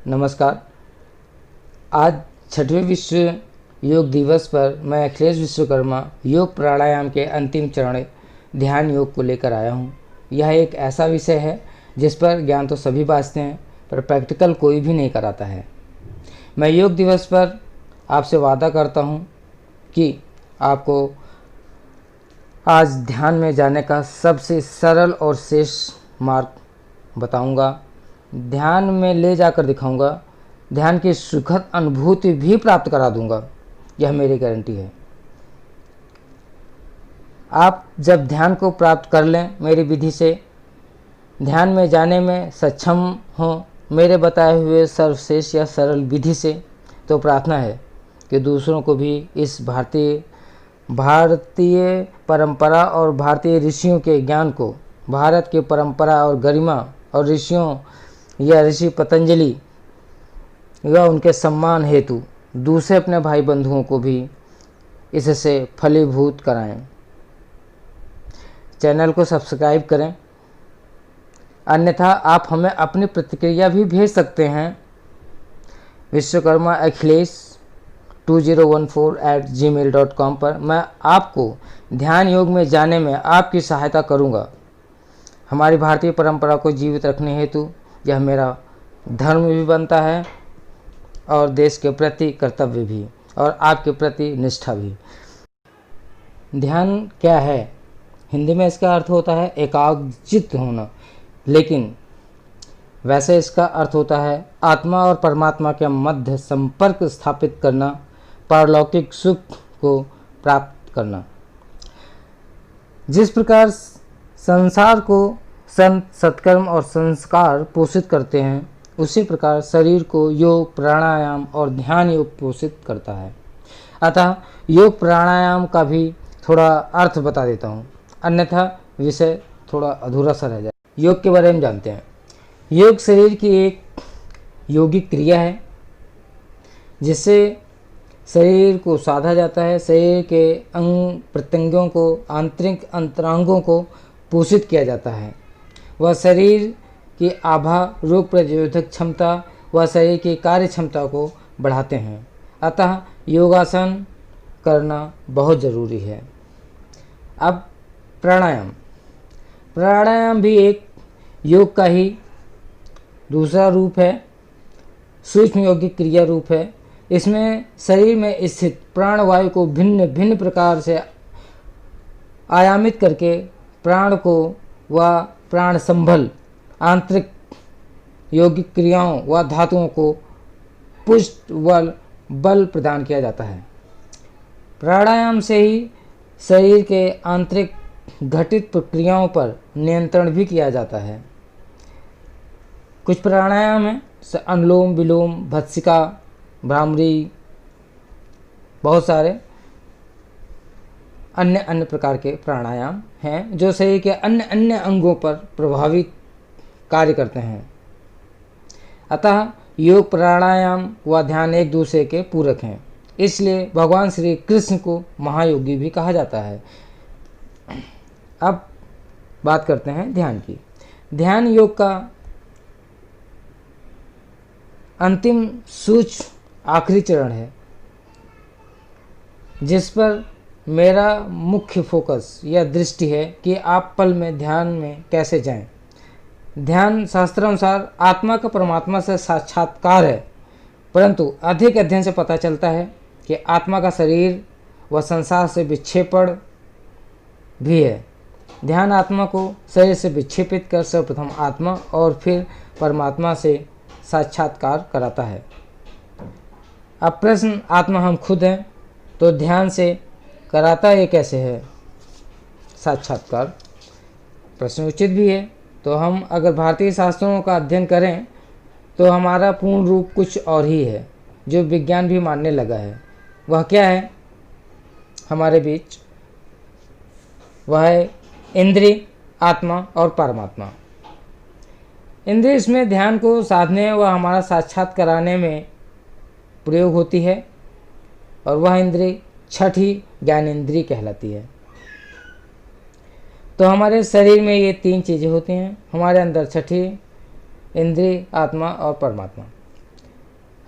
नमस्कार। आज 6वें विश्व योग दिवस पर मैं अखिलेश विश्वकर्मा योग प्राणायाम के अंतिम चरण ध्यान योग को लेकर आया हूँ। यह एक ऐसा विषय है जिस पर ज्ञान तो सभी बाँटते हैं, पर प्रैक्टिकल कोई भी नहीं कराता है। मैं योग दिवस पर आपसे वादा करता हूँ कि आपको आज ध्यान में जाने का सबसे सरल और शेष मार्ग बताऊंगा। ध्यान में ले जाकर दिखाऊंगा। ध्यान की सुखद अनुभूति भी प्राप्त करा दूंगा, यह मेरी गारंटी है। आप जब ध्यान को प्राप्त कर लें मेरी विधि से, ध्यान में जाने में सक्षम हों मेरे बताए हुए सर्वश्रेष्ठ या सरल विधि से, तो प्रार्थना है कि दूसरों को भी इस भारतीय परंपरा और भारतीय ऋषियों के ज्ञान को, भारत की परंपरा और गरिमा और ऋषियों या ऋषि पतंजलि या उनके सम्मान हेतु दूसरे अपने भाई बंधुओं को भी इससे फलीभूत कराएं। चैनल को सब्सक्राइब करें, अन्यथा आप हमें अपनी प्रतिक्रिया भी भेज सकते हैं विश्वकर्मा अखिलेश 2014@gmail.com पर। मैं आपको ध्यान योग में जाने में आपकी सहायता करूंगा। हमारी भारतीय परंपरा को जीवित रखने हेतु यह मेरा धर्म भी बनता है और देश के प्रति कर्तव्य भी, और आपके प्रति निष्ठा भी। ध्यान क्या है? हिंदी में इसका अर्थ होता है एकाग्रचित्त होना, लेकिन वैसे इसका अर्थ होता है आत्मा और परमात्मा के मध्य संपर्क स्थापित करना, पारलौकिक सुख को प्राप्त करना। जिस प्रकार संसार को संत, सत्कर्म और संस्कार पोषित करते हैं, उसी प्रकार शरीर को योग, प्राणायाम और ध्यान योग पोषित करता है। अतः योग प्राणायाम का भी थोड़ा अर्थ बता देता हूँ, अन्यथा विषय थोड़ा अधूरा सा रह जाए। योग के बारे में जानते हैं। योग शरीर की एक योगिक क्रिया है जिससे शरीर को साधा जाता है। शरीर के अंग प्रत्यंगों को, आंतरिक अंतरांगों को पोषित किया जाता है। वह शरीर की आभा, रोग प्रतिरोधक क्षमता व शरीर की कार्य क्षमता को बढ़ाते हैं। अतः योगासन करना बहुत ज़रूरी है। अब प्राणायाम भी एक योग का ही दूसरा रूप है, सूक्ष्म योगिक क्रिया रूप है। इसमें शरीर में स्थित प्राणवायु को भिन्न भिन्न प्रकार से आयामित करके प्राण को व प्राण संबल, आंतरिक योगिक क्रियाओं व धातुओं को पुष्ट व बल प्रदान किया जाता है। प्राणायाम से ही शरीर के आंतरिक घटित प्रक्रियाओं पर नियंत्रण भी किया जाता है। कुछ प्राणायाम हैं, अनुलोम विलोम, भत्सिका, भ्रामरी, बहुत सारे अन्य प्रकार के प्राणायाम हैं जो शरीर के अन्य अंगों पर प्रभावित कार्य करते हैं। अतः योग, प्राणायाम व ध्यान एक दूसरे के पूरक हैं। इसलिए भगवान श्री कृष्ण को महायोगी भी कहा जाता है। अब बात करते हैं ध्यान की। ध्यान योग का अंतिम सूक्ष्म आखिरी चरण है, जिस पर मेरा मुख्य फोकस या दृष्टि है कि आप पल में ध्यान में कैसे जाएं। ध्यान शास्त्रानुसार आत्मा का परमात्मा से साक्षात्कार है, परंतु अधिक अध्ययन से पता चलता है कि आत्मा का शरीर व संसार से विक्षेपण भी है। ध्यान आत्मा को शरीर से विक्षेपित कर सर्वप्रथम आत्मा और फिर परमात्मा से साक्षात्कार कराता है। अब प्रश्न, आत्मा हम खुद हैं, तो ध्यान से कराता ये कैसे है साक्षात्कार? प्रश्न उचित भी है। तो हम अगर भारतीय शास्त्रों का अध्ययन करें तो हमारा पूर्ण रूप कुछ और ही है, जो विज्ञान भी मानने लगा है। वह क्या है हमारे बीच? वह है इंद्रिय, आत्मा और परमात्मा। इंद्रिय इसमें ध्यान को साधने व हमारा साक्षात कराने में प्रयोग होती है, और वह इंद्रिय छठी ज्ञान इंद्रिय कहलाती है। तो हमारे शरीर में ये तीन चीज़ें होती हैं हमारे अंदर, छठी इंद्रिय, आत्मा और परमात्मा।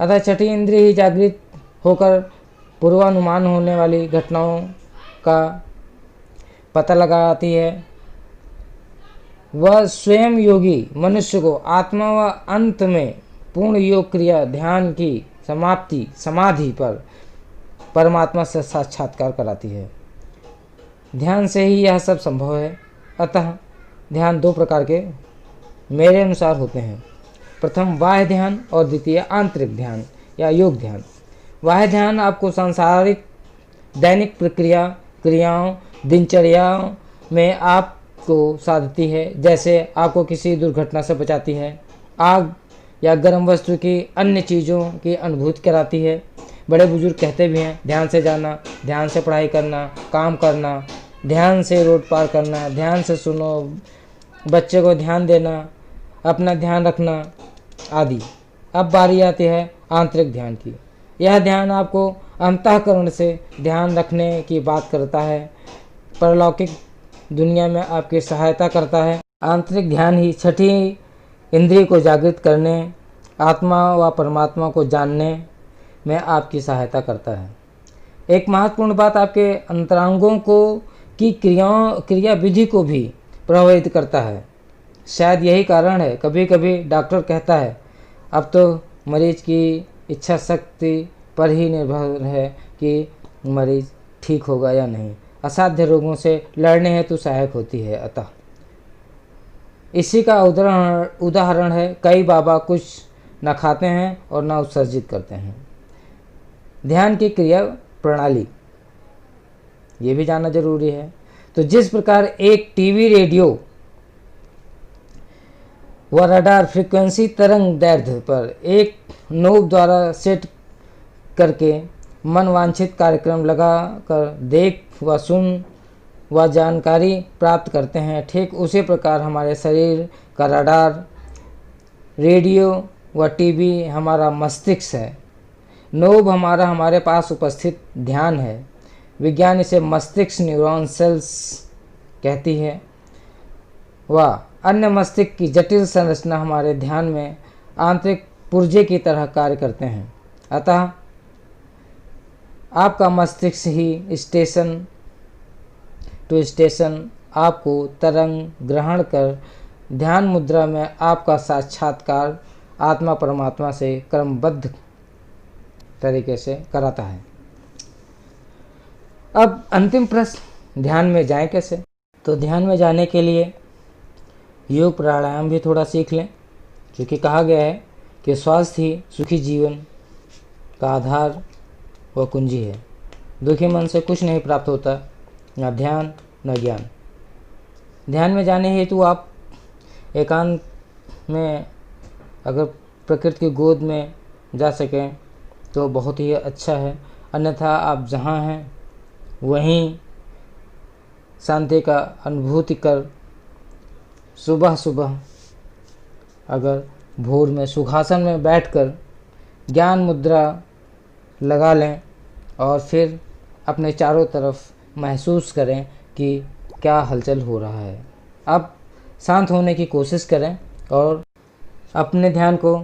अतः छठी इंद्रिय ही जागृत होकर पूर्वानुमान होने वाली घटनाओं का पता लगाती है। वह स्वयं योगी मनुष्य को आत्मा व अंत में पूर्ण योग क्रिया ध्यान की समाप्ति समाधि पर परमात्मा से साक्षात्कार कराती है। ध्यान से ही यह सब संभव है। अतः ध्यान दो प्रकार के मेरे अनुसार होते हैं। प्रथम बाह्य ध्यान और द्वितीय आंतरिक ध्यान या योग ध्यान। बाह्य ध्यान आपको सांसारिक दैनिक क्रियाओं दिनचर्याओं में आपको साधती है, जैसे आपको किसी दुर्घटना से बचाती है, आग या गर्म वस्तु की अन्य चीज़ों की अनुभूति कराती है। बड़े बुजुर्ग कहते भी हैं, ध्यान से जाना, ध्यान से पढ़ाई करना, काम करना, ध्यान से रोड पार करना, ध्यान से सुनो, बच्चे को ध्यान देना, अपना ध्यान रखना आदि। अब बारी आती है आंतरिक ध्यान की। यह ध्यान आपको अंतःकरण से ध्यान रखने की बात करता है, परलौकिक दुनिया में आपकी सहायता करता है। आंतरिक ध्यान ही छठी इंद्रिय को जागृत करने, आत्मा व परमात्मा को जानने में आपकी सहायता करता है। एक महत्वपूर्ण बात आपके अंतरांगों को की क्रिया विधि को भी प्रभावित करता है। शायद यही कारण है कभी कभी डॉक्टर कहता है अब तो मरीज की इच्छा शक्ति पर ही निर्भर है कि मरीज ठीक होगा या नहीं। असाध्य रोगों से लड़ने हेतु सहायक होती है। अतः इसी का उदाहरण है कई बाबा कुछ न खाते हैं और न उत्सर्जित करते हैं। ध्यान की क्रिया प्रणाली ये भी जानना जरूरी है। तो जिस प्रकार एक टीवी रेडियो व रडार फ्रीक्वेंसी तरंग दैर्ध्य पर एक नोब द्वारा सेट करके मन वांछित कार्यक्रम लगा कर देख व सुन व जानकारी प्राप्त करते हैं, ठीक उसी प्रकार हमारे शरीर का रडार रेडियो व टीवी हमारा मस्तिष्क है। नोब हमारे पास उपस्थित ध्यान है। विज्ञान इसे मस्तिष्क न्यूरॉन सेल्स कहती है। वह अन्य मस्तिष्क की जटिल संरचना हमारे ध्यान में आंतरिक पुर्जे की तरह कार्य करते हैं। अतः आपका मस्तिष्क ही स्टेशन टू स्टेशन आपको तरंग ग्रहण कर ध्यान मुद्रा में आपका साक्षात्कार आत्मा परमात्मा से क्रमबद्ध तरीके से कराता है। अब अंतिम प्रश्न, ध्यान में जाएं कैसे? तो ध्यान में जाने के लिए योग प्राणायाम भी थोड़ा सीख लें, क्योंकि कहा गया है कि स्वास्थ्य ही सुखी जीवन का आधार व कुंजी है। दुखी मन से कुछ नहीं प्राप्त होता, न ध्यान न ज्ञान। ध्यान में जाने हेतु आप एकांत में अगर प्रकृति की गोद में जा सकें तो बहुत ही अच्छा है, अन्यथा आप जहाँ हैं वहीं शांति का अनुभूति कर सुबह सुबह अगर भोर में सुखासन में बैठकर ज्ञान मुद्रा लगा लें और फिर अपने चारों तरफ महसूस करें कि क्या हलचल हो रहा है। अब शांत होने की कोशिश करें और अपने ध्यान को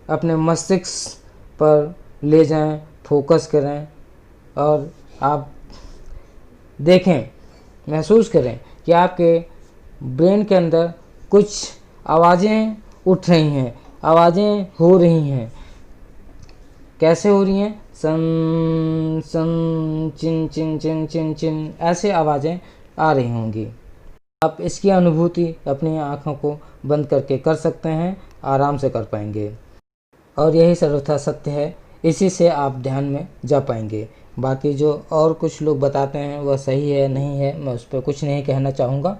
अपने मस्तिष्क पर ले जाएं, फोकस करें और आप देखें, महसूस करें कि आपके ब्रेन के अंदर कुछ आवाज़ें उठ रही हैं, आवाज़ें हो रही हैं। कैसे हो रही हैं? सन सन चिन चिन चिन चिन चिन, ऐसे आवाज़ें आ रही होंगी। आप इसकी अनुभूति अपनी आँखों को बंद करके कर सकते हैं, आराम से कर पाएंगे और यही सर्वथा सत्य है। इसी से आप ध्यान में जा पाएंगे। बाकी जो और कुछ लोग बताते हैं वह सही है नहीं है, मैं उस पर कुछ नहीं कहना चाहूँगा,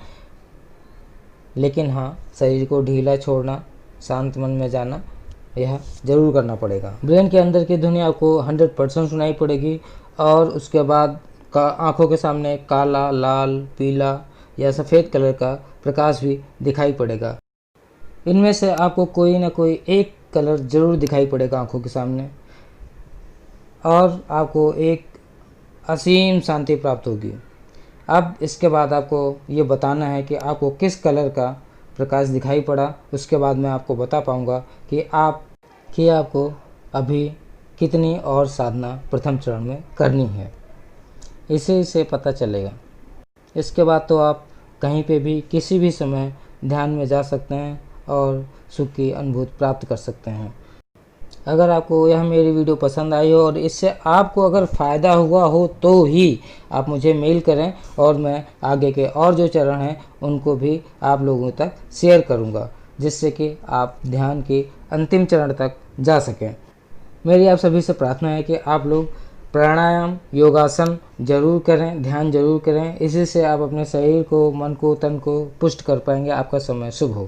लेकिन हाँ, शरीर को ढीला छोड़ना, शांत मन में जाना, यह ज़रूर करना पड़ेगा। ब्रेन के अंदर की ध्वनि आपको 100% सुनाई पड़ेगी और उसके बाद आँखों के सामने काला, लाल, पीला या सफ़ेद कलर का प्रकाश भी दिखाई पड़ेगा। इनमें से आपको कोई ना कोई एक कलर ज़रूर दिखाई पड़ेगा आँखों के सामने और आपको एक असीम शांति प्राप्त होगी। अब इसके बाद आपको ये बताना है कि आपको किस कलर का प्रकाश दिखाई पड़ा। उसके बाद मैं आपको बता पाऊँगा कि आपको अभी कितनी और साधना प्रथम चरण में करनी है, इसी से पता चलेगा। इसके बाद तो आप कहीं पे भी किसी भी समय ध्यान में जा सकते हैं और सुख की अनुभूति प्राप्त कर सकते हैं। अगर आपको यह मेरी वीडियो पसंद आई हो और इससे आपको अगर फ़ायदा हुआ हो तो ही आप मुझे मेल करें और मैं आगे के और जो चरण हैं उनको भी आप लोगों तक शेयर करूंगा, जिससे कि आप ध्यान के अंतिम चरण तक जा सकें। मेरी आप सभी से प्रार्थना है कि आप लोग प्राणायाम, योगासन जरूर करें, ध्यान जरूर करें। इसी से आप अपने शरीर को, मन को, तन को पुष्ट कर पाएंगे। आपका समय शुभ हो।